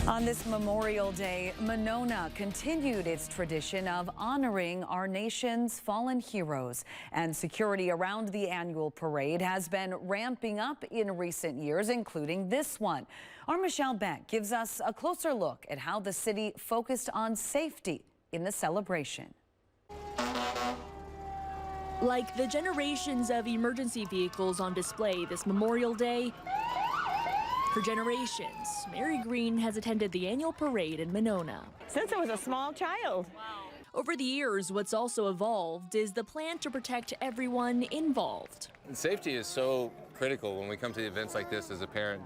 On this Memorial Day, Monona continued its tradition of honoring our nation's fallen heroes. And security around the annual parade has been ramping up in recent years, including this one. Our Michelle Beck gives us a closer look at how the city focused on safety in the celebration. Like the generations of emergency vehicles on display this Memorial Day, for generations, Mary Green has attended the annual parade in Monona. Since I was a small child. Wow. Over the years, what's also evolved is the plan to protect everyone involved. Safety is so critical when we come to events like this as a parent.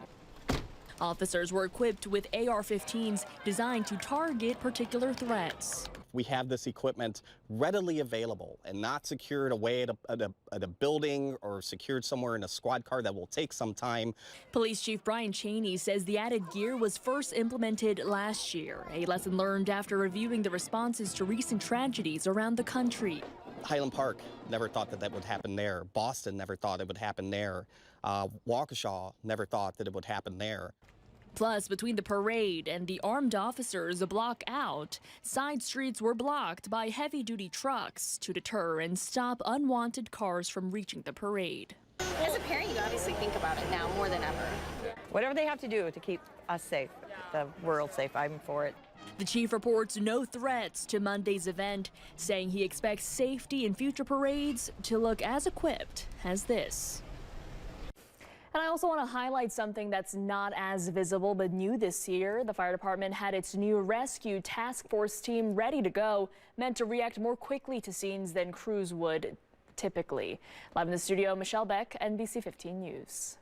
Officers were equipped with AR-15s designed to target particular threats. We have this equipment readily available and not secured away at a building or secured somewhere in a squad car that will take some time. Police Chief Brian Cheney says the added gear was first implemented last year, a lesson learned after reviewing the responses to recent tragedies around the country. Highland Park never thought that would happen there. Boston never thought it would happen there. Waukesha never thought that it would happen there. Plus, between the parade and the armed officers a block out, side streets were blocked by heavy-duty trucks to deter and stop unwanted cars from reaching the parade. As a parent, you obviously think about it now more than ever. Whatever they have to do to keep us safe, the world safe, I'm for it. The chief reports no threats to Monday's event, saying he expects safety in future parades to look as equipped as this. And I also want to highlight something that's not as visible but new this year. The fire department had its new rescue task force team ready to go, meant to react more quickly to scenes than crews would typically. Live in the studio, Michelle Beck, NBC 15 News.